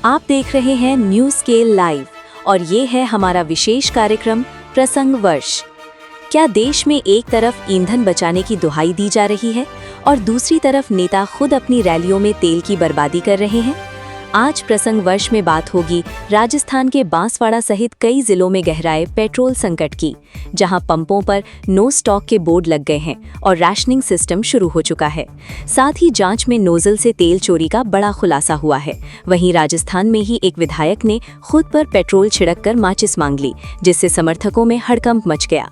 आप देख रहे हैं न्यूज स्केल लाइव और ये है हमारा विशेष कार्यक्रम प्रसंग वर्ष। क्या देश में एक तरफ ईंधन बचाने की दुहाई दी जा रही है और दूसरी तरफ नेता खुद अपनी रैलियों में तेल की बर्बादी कर रहे हैं? आज प्रसंग वर्ष में बात होगी राजस्थान के बांसवाड़ा सहित कई जिलों में गहराए पेट्रोल संकट की, जहां पंपों पर नो स्टॉक के बोर्ड लग गए हैं और राशनिंग सिस्टम शुरू हो चुका है। साथ ही जांच में नोजल से तेल चोरी का बड़ा खुलासा हुआ है। वहीं राजस्थान में ही एक विधायक ने खुद पर पेट्रोल छिड़ककर माचिस मांग ली, जिससे समर्थकों में हड़कंप मच गया।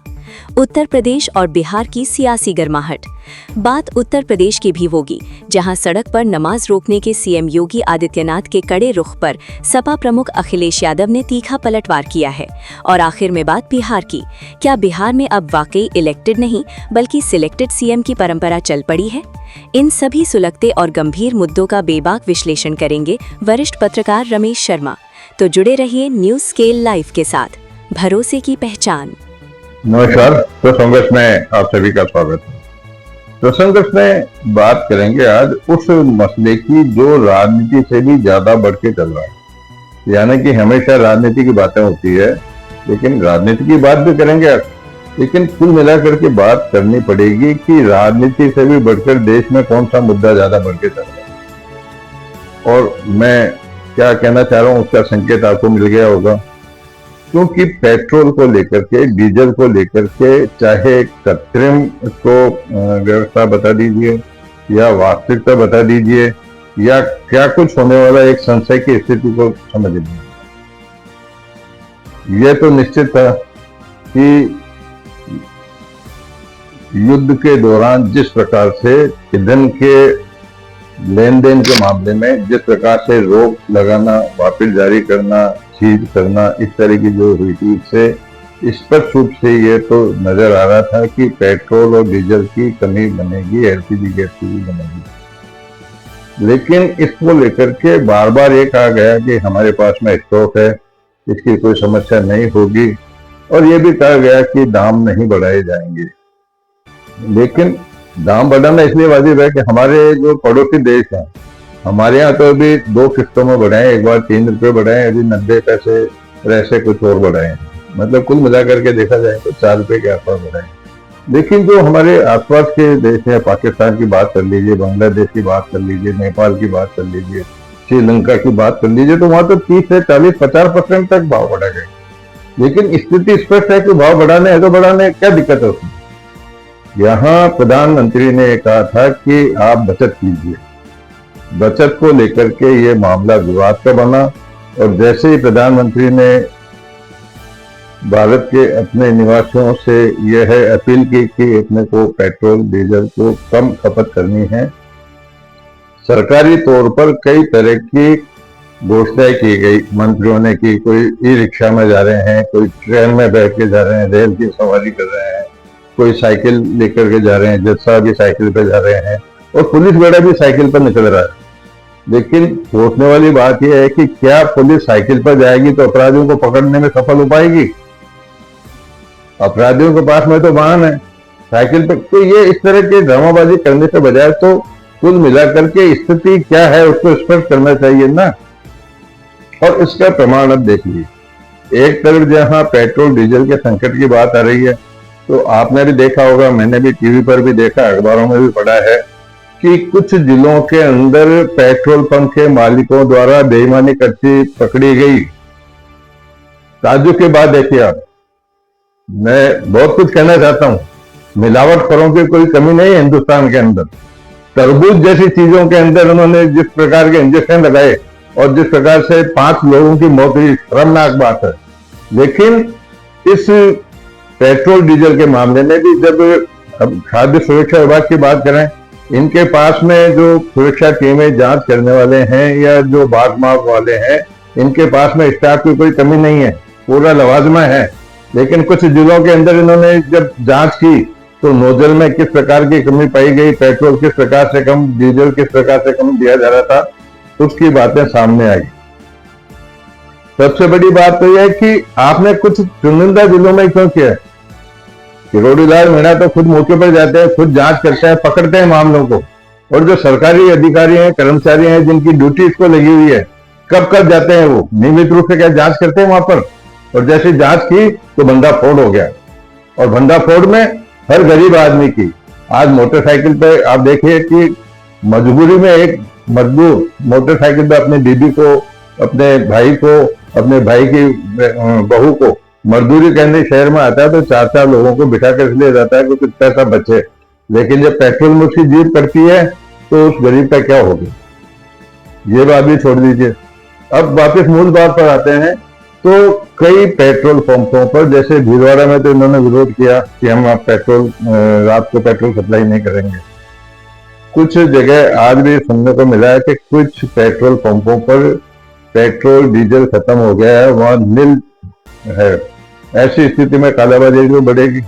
उत्तर प्रदेश और बिहार की सियासी गर्माहट। बात उत्तर प्रदेश की भी होगी, जहां सड़क पर नमाज रोकने के सीएम योगी आदित्यनाथ के कड़े रुख पर सपा प्रमुख अखिलेश यादव ने तीखा पलटवार किया है। और आखिर में बात बिहार की। क्या बिहार में अब वाकई इलेक्टेड नहीं बल्कि सिलेक्टेड सीएम की परंपरा चल पड़ी है? इन सभी सुलगते और गंभीर मुद्दों का बेबाक विश्लेषण करेंगे वरिष्ठ पत्रकार रमेश शर्मा। तो जुड़े रहिए न्यूज स्केल लाइव के साथ, भरोसे की पहचान। नमस्कार, प्रसंगर्ष में आप सभी का स्वागत है। प्रसंगर्ष में बात करेंगे आज उस मसले की जो राजनीति से भी ज्यादा बढ़ के चल रहा है। यानी कि हमेशा राजनीति की बातें होती है, लेकिन राजनीति की बात भी करेंगे आज, लेकिन कुल मिलाकर के बात करनी पड़ेगी कि राजनीति से भी बढ़कर देश में कौन सा मुद्दा ज्यादा बढ़ के चल रहा है। और मैं क्या कहना चाह रहा हूँ उसका संकेत आपको मिल गया होगा, क्योंकि पेट्रोल को लेकर के, डीजल को लेकर के, चाहे कृत्रिम को व्यवस्था बता दीजिए या वास्तविकता बता दीजिए या क्या कुछ होने वाला, एक संशय की स्थिति को समझ लीजिए। यह तो निश्चित था कि युद्ध के दौरान जिस प्रकार से ईंधन के लेन देन के मामले में जिस प्रकार से रोक लगाना, वापस जारी करना, सीज करना, इस तरह की जो हुई थी, इससे स्पष्ट रूप से ये तो नजर आ रहा था कि पेट्रोल और डीजल की कमी बनेगी, एलपीजी गैस की भी बनेगी। लेकिन इसको लेकर के बार बार ये कहा गया कि हमारे पास में स्टॉक है, इसकी कोई समस्या नहीं होगी, और ये भी कहा गया कि दाम नहीं बढ़ाए जाएंगे। लेकिन दाम बढ़ाना इसलिए वाजिब है कि हमारे जो पड़ोसी देश हैं, हमारे यहाँ तो अभी 2 किस्तों में बढ़ाए, एक बार 3 रुपए बढ़ाए, अभी 90 पैसे और ऐसे कुछ और बढ़ाए। मतलब कुल मिलाकर के देखा जाए तो 4 रुपए के आसपास बढ़ाए। लेकिन जो हमारे आसपास के देश हैं, पाकिस्तान की बात कर लीजिए, बांग्लादेश की बात कर लीजिए, नेपाल की बात कर लीजिए, श्रीलंका की बात कर लीजिए, तो वहां तो 30 से 40-50% तक भाव बढ़ा गए। लेकिन स्थिति स्पष्ट है कि भाव बढ़ाने है तो बढ़ाने, क्या दिक्कत है उसमें? यहाँ प्रधानमंत्री ने कहा था कि आप बचत कीजिए। बचत को लेकर के ये मामला विवाद का बना, और जैसे ही प्रधानमंत्री ने भारत के अपने निवासियों से यह अपील की कि अपने को पेट्रोल डीजल को कम खपत करनी है, सरकारी तौर पर कई तरह की घोषणाएं की गई। मंत्रियों ने की, कोई ई रिक्शा में जा रहे हैं, कोई ट्रेन में बैठ के जा रहे हैं, रेल की सवारी कर रहे हैं, कोई साइकिल लेकर के जा रहे हैं, जत्था भी साइकिल पे जा रहे हैं, और पुलिस बेड़ा भी साइकिल पर निकल रहा है। लेकिन सोचने वाली बात यह है कि क्या पुलिस साइकिल पर जाएगी तो अपराधियों को पकड़ने में सफल हो पाएगी? अपराधियों के पास में तो वाहन है, साइकिल पर तो ये इस तरह की ड्रामाबाजी करने से बजाय तो कुल मिलाकर के स्थिति क्या है उसको स्पष्ट करना चाहिए ना। और इसका प्रमाण अब देख लीजिए। एक तरफ जहां पेट्रोल डीजल के संकट की बात आ रही है, तो आपने भी देखा होगा, मैंने भी टीवी पर भी देखा, अखबारों में भी पढ़ा है कि कुछ जिलों के अंदर पेट्रोल पंप के मालिकों द्वारा बेईमानी करती पकड़ी गई। ताज्जुब की बात देखिए आप, मैं बहुत कुछ कहना चाहता हूं, मिलावटखोरों की कोई कमी नहीं है हिंदुस्तान के अंदर। तरबूज जैसी चीजों के अंदर उन्होंने जिस प्रकार के इंजेक्शन लगाए और जिस प्रकार से 5 लोगों की मौत हुई, शर्मनाक बात है। लेकिन इस पेट्रोल डीजल के मामले में भी जब खाद्य सुरक्षा विभाग की बात करें, इनके पास में जो सुरक्षा टीमें जांच करने वाले हैं या जो बाग माप वाले हैं, इनके पास में स्टाफ की कोई कमी नहीं है, पूरा लवाजमा है। लेकिन कुछ जिलों के अंदर इन्होंने जब जांच की तो नोजल में किस प्रकार की कमी पाई गई, पेट्रोल किस प्रकार से कम, डीजल किस प्रकार से कम दिया जा रहा था, उसकी बातें सामने आई। सबसे बड़ी बात तो यह है कि आपने कुछ चुनिंदा जिलों में क्यों किया? किरोड़ीलाल मीणा तो खुद मौके पर जाते हैं, खुद जांच करते हैं, पकड़ते हैं मामलों को, और जो सरकारी अधिकारी हैं, कर्मचारी हैं, जिनकी ड्यूटी इसको लगी हुई है, कब कब जाते हैं वो नियमित रूप से क्या जांच करते हैं वहां पर? और जैसे जांच की तो भंडाफोड़ हो गया। और भंडाफोड़ में हर गरीब आदमी की, आज मोटरसाइकिल पे आप देखिए कि मजबूरी में एक मजदूर मोटरसाइकिल पे अपने बीबी को, अपने भाई को, अपने भाई की बहू को मजदूरी करने शहर में आता है तो 4-4 लोगों को बिठा कर इसलिए जाता है कि कुछ पैसा बचे। लेकिन जब पेट्रोल में उसकी जीप पड़ती है तो उस गरीब का क्या होगा? ये बात भी छोड़ दीजिए। अब वापस मूल बात पर आते हैं तो कई पेट्रोल पंपों पर, जैसे भीलवाड़ा में तो इन्होंने विरोध किया कि हम आप पेट्रोल रात को पेट्रोल सप्लाई नहीं करेंगे। कुछ जगह आज भी सुनने को मिला है कि कुछ पेट्रोल पंपों पर पेट्रोल डीजल खत्म हो गया है, वहां नील है। ऐसी स्थिति में कालाबाजारी तो बढ़ेगी।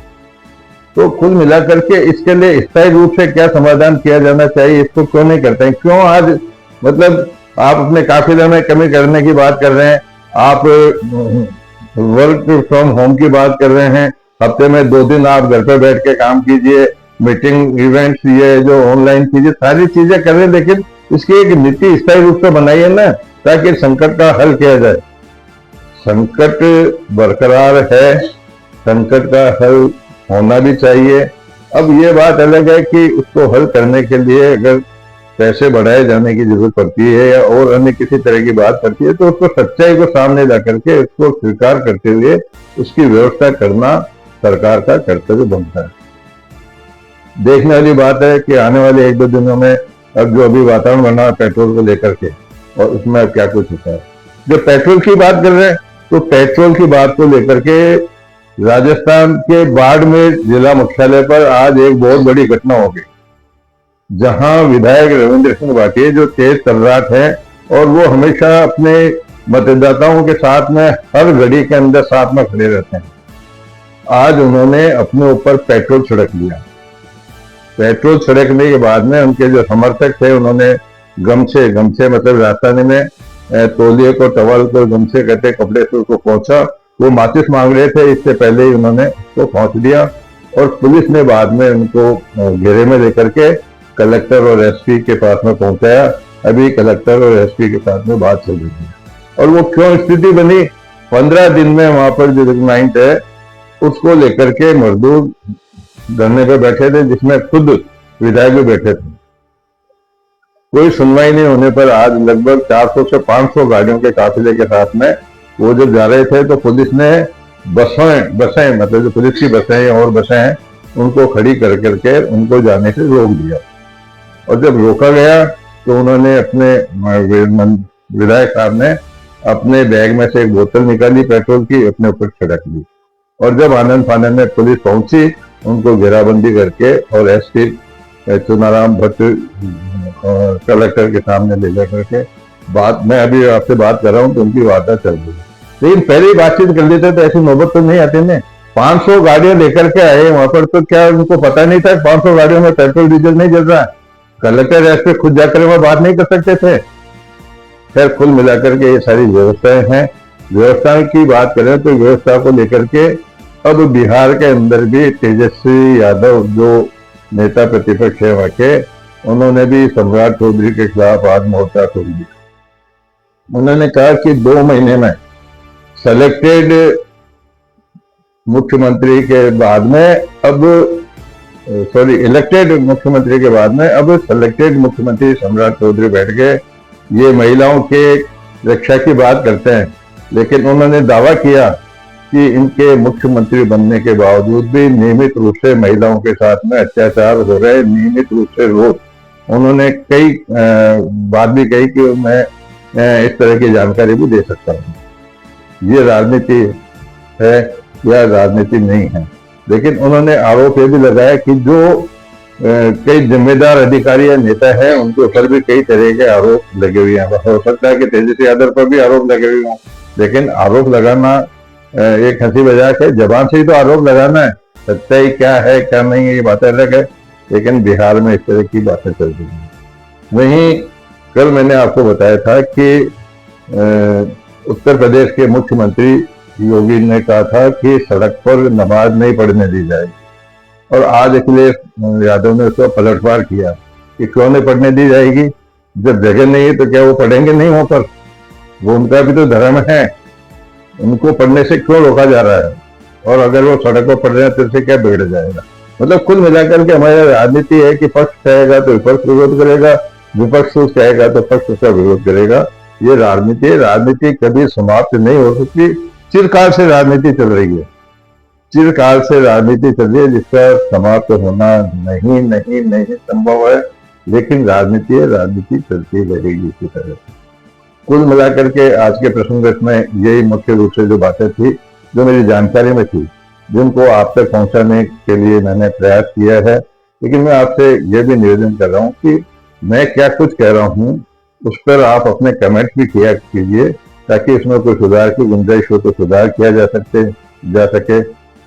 तो कुल मिलाकर के इसके लिए स्थायी रूप से क्या समाधान किया जाना चाहिए, इसको क्यों नहीं करते हैं? क्यों आज मतलब आप अपने काफिले में कमी करने की बात कर रहे हैं, आप वर्क फ्रॉम होम की बात कर रहे हैं, हफ्ते में 2 दिन आप घर पे बैठ के काम कीजिए, मीटिंग इवेंट्स ये जो ऑनलाइन कीजिए, सारी चीजें कर रहे हैं, लेकिन इसकी एक नीति स्थायी रूप से बनाइए ना, ताकि संकट का हल किया जाए। संकट बरकरार है, संकट का हल होना भी चाहिए। अब ये बात अलग है कि उसको हल करने के लिए अगर पैसे बढ़ाए जाने की जरूरत पड़ती है या और अन्य किसी तरह की बात पड़ती है तो उसको सच्चाई को सामने ला करके उसको स्वीकार करते हुए उसकी व्यवस्था करना सरकार का कर्तव्य बनता है। देखने वाली बात है कि आने वाले 1-2 दिनों में अब जो अभी वातावरण बना पेट्रोल को लेकर के, और उसमें अब क्या कुछ होता है। जब पेट्रोल की बात कर रहे हैं तो पेट्रोल की बात को लेकर के राजस्थान के बाड़मेर जिला मुख्यालय पर आज एक बहुत बड़ी घटना हो गई, जहां विधायक रविंद्र सिंह भाटिया जो तेज तर्राट है और वो हमेशा अपने मतदाताओं के साथ में हर घड़ी के अंदर साथ में खड़े रहते हैं, आज उन्होंने अपने ऊपर पेट्रोल छिड़क लिया। पेट्रोल छिड़कने के बाद में उनके जो समर्थक थे उन्होंने गमछे मतलब राजस्थानी में तौलिए को, टवल को गमछे कहते कपड़े से उसको पहुंचा। वो माचिस मांग रहे थे, इससे पहले ही उन्होंने उसको पहुंच दिया और पुलिस ने बाद में उनको घेरे में लेकर के कलेक्टर और एसपी के पास में पहुंचाया। अभी कलेक्टर और एसपी के साथ में बात चल रही है। और वो क्यों स्थिति बनी, 15 दिन में वहां पर जो रिकग्नाइंट है उसको लेकर के मजदूर धरने पे बैठे थे, जिसमें खुद विधायक भी बैठे थे। कोई सुनवाई नहीं होने पर आज लगभग 400 से 500 गाड़ियों के काफिले के साथ में वो जब जा रहे थे तो पुलिस ने बसें मतलब जो पुलिस की बसें और बसें हैं उनको खड़ी कर करके उनको जाने से रोक दिया। और जब रोका गया तो उन्होंने अपने विधायक साहब ने अपने बैग में से एक बोतल निकाली पेट्रोल की, अपने ऊपर छिड़क ली। और जब आनंद फानंद में पुलिस पहुंची उनको घेराबंदी करके और एसपी चुनाराम भट्ट कलेक्टर के सामने ले जाकर के बात, मैं अभी आपसे बात कर रहा हूँ तो उनकी वार्ता चल रही है। लेकिन पहले ही बातचीत कर लेते तो ऐसी नौबत तो नहीं आती ना। 500 गाड़ियां लेकर के आए वहां पर, तो क्या उनको पता नहीं था 500 गाड़ियों में पेट्रोल डीजल नहीं चल रहा है? कलेक्टर एसपी खुद जाकर वहां बात नहीं कर सकते थे? खैर कुल मिलाकर के ये सारी व्यवस्थाएं हैं। व्यवस्था की बात करें तो व्यवस्था को लेकर के अब बिहार के अंदर भी तेजस्वी यादव जो नेता प्रतिपक्ष है वहां के, उन्होंने भी सम्राट चौधरी के खिलाफ आज मोर्चा खोल दिया। उन्होंने कहा कि 2 महीने में सेलेक्टेड मुख्यमंत्री के बाद में अब इलेक्टेड मुख्यमंत्री के बाद में अब सेलेक्टेड मुख्यमंत्री सम्राट चौधरी बैठ गए। ये महिलाओं के रक्षा की बात करते हैं, लेकिन उन्होंने दावा किया कि इनके मुख्यमंत्री बनने के बावजूद भी नियमित रूप से महिलाओं के साथ में अत्याचार हो रहे, नियमित रूप से रोज। उन्होंने कई बात भी कही कि मैं इस तरह की जानकारी भी दे सकता हूँ। ये राजनीति है या राजनीति नहीं है? लेकिन उन्होंने आरोप ये भी लगाया कि जो कई जिम्मेदार अधिकारी या नेता हैं उनके ऊपर भी कई तरह के आरोप लगे हुए हैं। हो सकता है कि तेजस्वी यादव पर भी आरोप लगे हुए हों, लेकिन आरोप लगाना एक हंसी मजाक है, जबान से ही तो आरोप लगाना है। सच्चाई क्या है क्या नहीं है ये बातें अलग है, लेकिन बिहार में इस तरह की बातें चल रही हैं। वहीं कल मैंने आपको बताया था कि उत्तर प्रदेश के मुख्यमंत्री योगी ने कहा था कि सड़क पर नमाज नहीं पढ़ने दी जाएगी, और आज अखिलेश यादव ने उसका पलटवार किया कि क्यों नहीं पढ़ने दी जाएगी? जब जगह नहीं है तो क्या वो पढ़ेंगे नहीं वहां पर? वो उनका भी तो धर्म है, उनको पढ़ने से क्यों रोका जा रहा है? और अगर वो सड़क पर पढ़ रहे हैं तो इससे क्या बिगड़ जाएगा? मतलब कुल मिलाकर के हमारी राजनीति है कि पक्ष चाहेगा तो विपक्ष विरोध करेगा, विपक्ष चाहेगा तो पक्ष उसका विरोध करेगा। ये राजनीति है, राजनीति कभी समाप्त नहीं हो सकती। चिरकाल से राजनीति चल रही है, चिरकाल से राजनीति चल रही है, जिसका समाप्त होना नहीं नहीं नहीं संभव है। लेकिन राजनीति है, राजनीति चलती रहेगी इसी तरह। कुल मिलाकर के आज के प्रसंग में यही मुख्य रूप से जो बातें थी, जो मेरी जानकारी में थी, जिनको आप तक पहुंचाने के लिए मैंने प्रयास किया है। लेकिन मैं आपसे ये भी निवेदन कर रहा हूँ कि मैं क्या कुछ कह रहा हूँ उस पर आप अपने कमेंट भी किया कीजिए, ताकि इसमें कोई सुधार की गुंजाइश हो तो सुधार किया जा सके।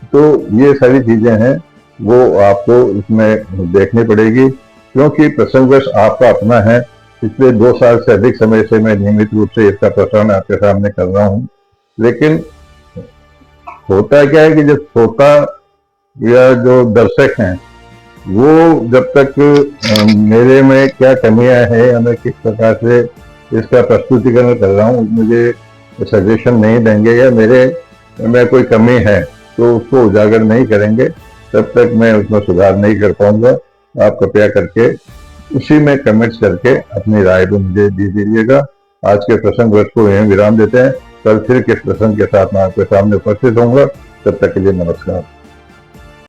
तो ये सारी चीजें हैं वो आपको इसमें देखनी पड़ेगी, क्योंकि प्रसंगवश आपका अपना है। पिछले 2 साल से अधिक समय से मैं नियमित रूप से इसका प्रसारण आपके सामने कर रहा हूँ। लेकिन होता क्या है कि जो श्रोता या जो दर्शक हैं, वो जब तक मेरे में क्या कमियां हैं या मैं किस प्रकार से इसका प्रस्तुतिकरण कर रहा हूँ मुझे सजेशन नहीं देंगे, या मेरे में कोई कमी है तो उसको उजागर नहीं करेंगे, तब तक मैं उसमें सुधार नहीं कर पाऊंगा। आप कृपया करके उसी में कमेंट्स करके अपनी राय भी मुझे दे दीजिएगा। आज के प्रसंग वर्ष को यहीं विराम देते हैं। कल फिर किस प्रसंग के साथ मैं आपके सामने उपस्थित होऊंगा। तब तक के लिए नमस्कार।